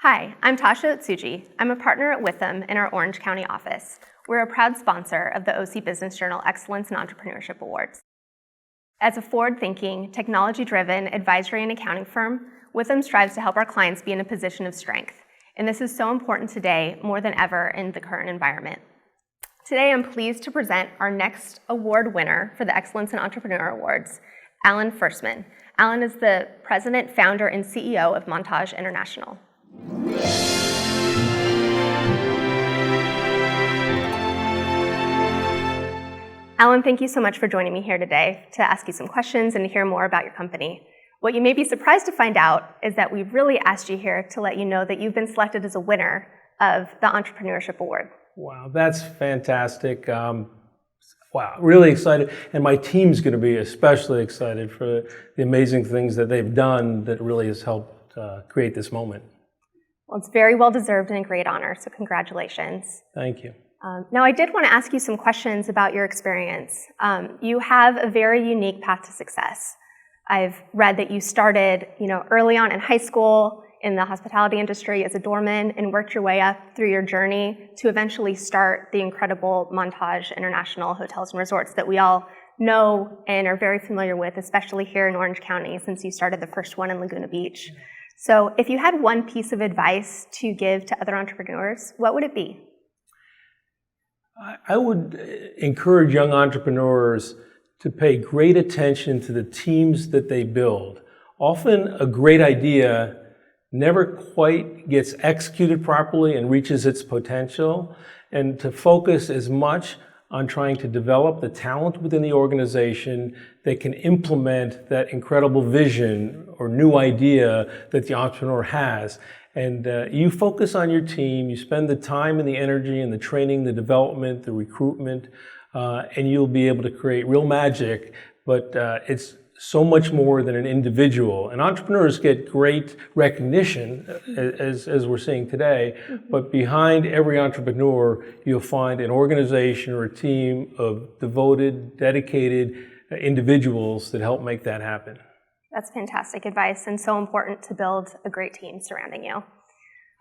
Hi, I'm Tasha Otsuji. I'm a partner at Witham in our Orange County office. We're a proud sponsor of the OC Business Journal Excellence in Entrepreneurship Awards. As a forward-thinking, technology-driven advisory and accounting firm, Witham strives to help our clients be in a position of strength. And this is so important today, more than ever in the current environment. Today, I'm pleased to present our next award winner for the Excellence in Entrepreneur Awards, Alan Fuerstman. Alan is the president, founder, and CEO of Montage International. Alan, thank you so much for joining me here today to ask you some questions and to hear more about your company. What you may be surprised to find out is that we've really asked you here to let you know that you've been selected as a winner of the Entrepreneurship Award. Wow, that's fantastic. Wow, really excited. And my team's going to be especially excited for the amazing things that they've done that really has helped create this moment. Well, it's very well deserved and a great honor, so congratulations. Thank you. Now, I did want to ask you some questions about your experience. You have a very unique path to success. I've read that you started, early on in high school in the hospitality industry as a doorman and worked your way up through your journey to eventually start the incredible Montage International Hotels and Resorts that we all know and are very familiar with, especially here in Orange County, since you started the first one in Laguna Beach. So if you had one piece of advice to give to other entrepreneurs, what would it be? I would encourage young entrepreneurs to pay great attention to the teams that they build. Often a great idea never quite gets executed properly and reaches its potential, and to focus as much on trying to develop the talent within the organization that can implement that incredible vision or new idea that the entrepreneur has. And you focus on your team, you spend the time and the energy and the training, the development, the recruitment, and you'll be able to create real magic. But it's so much more than an individual. And entrepreneurs get great recognition, as we're seeing today, but behind every entrepreneur, you'll find an organization or a team of devoted, dedicated individuals that help make that happen. That's fantastic advice and so important to build a great team surrounding you.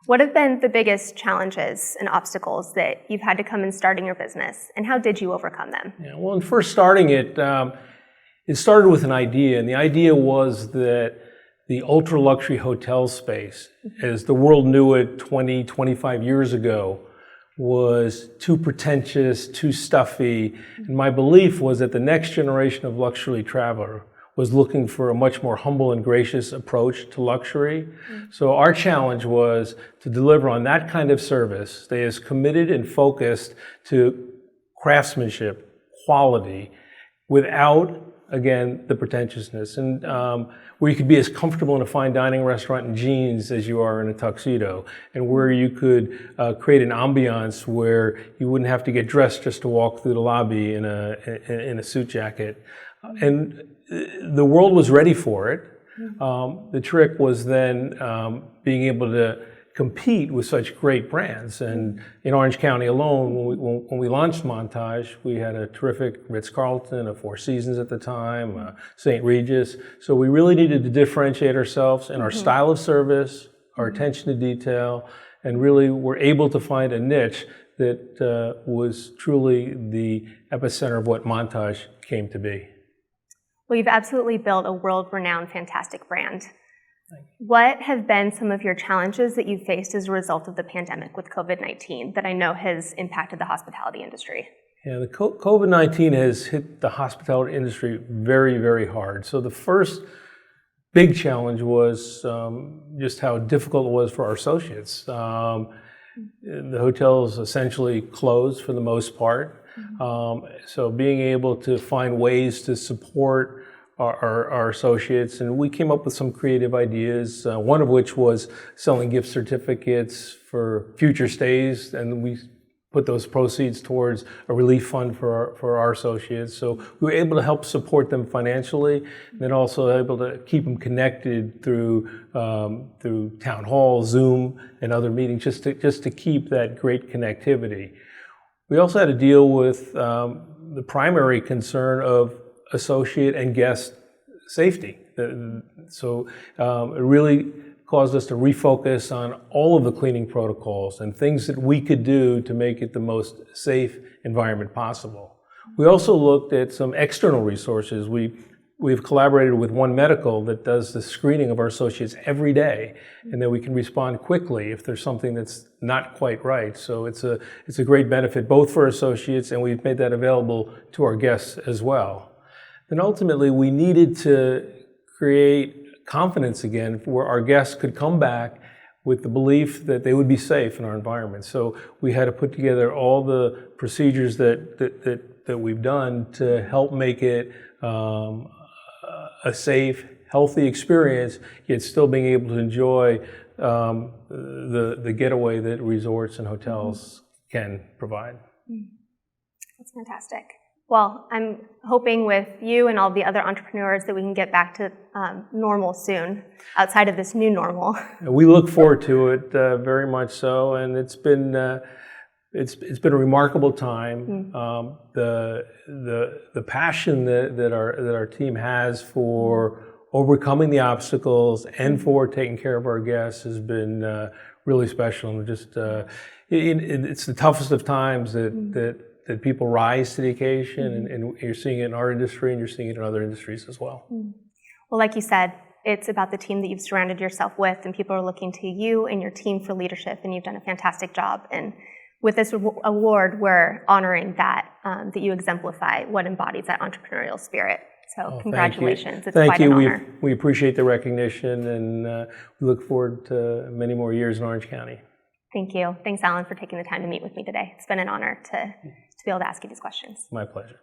What have been the biggest challenges and obstacles that you've had to come in starting your business, and how did you overcome them? Yeah, well, in first starting it, it started with an idea, and the idea was that the ultra-luxury hotel space, as the world knew it 20, 25 years ago, was too pretentious, too stuffy, and my belief was that the next generation of luxury traveler was looking for a much more humble and gracious approach to luxury. So our challenge was to deliver on that kind of service. Stay as committed and focused to craftsmanship, quality, without, again, the pretentiousness. And where you could be as comfortable in a fine dining restaurant in jeans as you are in a tuxedo, and where you could create an ambiance where you wouldn't have to get dressed just to walk through the lobby in a suit jacket. And the world was ready for it. The trick was then being able to compete with such great brands. And in Orange County alone, when we launched Montage, we had a terrific Ritz-Carlton, a Four Seasons at the time, St. Regis. So we really needed to differentiate ourselves in our style of service, our attention to detail, and really were able to find a niche that was truly the epicenter of what Montage came to be. Well, you've absolutely built a world-renowned, fantastic brand. What have been some of your challenges that you've faced as a result of the pandemic with COVID-19 that I know has impacted the hospitality industry? Yeah, the COVID-19 has hit the hospitality industry very, very hard. So the first big challenge was just how difficult it was for our associates. The hotels essentially closed for the most part. So being able to find ways to support our associates, and we came up with some creative ideas, one of which was selling gift certificates for future stays, and we put those proceeds towards a relief fund for our associates. So we were able to help support them financially, and then also able to keep them connected through town hall, Zoom, and other meetings, just to keep that great connectivity. We also had to deal with the primary concern of associate and guest safety. So it really caused us to refocus on all of the cleaning protocols and things that we could do to make it the most safe environment possible. We also looked at some external resources. We've collaborated with One Medical that does the screening of our associates every day, and that we can respond quickly if there's something that's not quite right. So it's a great benefit both for associates, and we've made that available to our guests as well. And ultimately, we needed to create confidence again where our guests could come back with the belief that they would be safe in our environment. So we had to put together all the procedures that we've done to help make it a safe, healthy experience, yet still being able to enjoy the getaway that resorts and hotels can provide. That's fantastic. Well, I'm hoping with you and all the other entrepreneurs that we can get back to normal soon, outside of this new normal. We look forward to it very much so, and it's been a remarkable time. The passion that our team has for overcoming the obstacles and for taking care of our guests has been really special. And just it's the toughest of times that people rise to the occasion, and you're seeing it in our industry, and you're seeing it in other industries as well. Well, like you said, it's about the team that you've surrounded yourself with, and people are looking to you and your team for leadership, and you've done a fantastic job. And with this award, we're honoring that you exemplify what embodies that entrepreneurial spirit. So congratulations. It's quite an honor. We appreciate the recognition, and we look forward to many more years in Orange County. Thank you. Thanks, Alan, for taking the time to meet with me today. It's been an honor to be able to ask you these questions. My pleasure.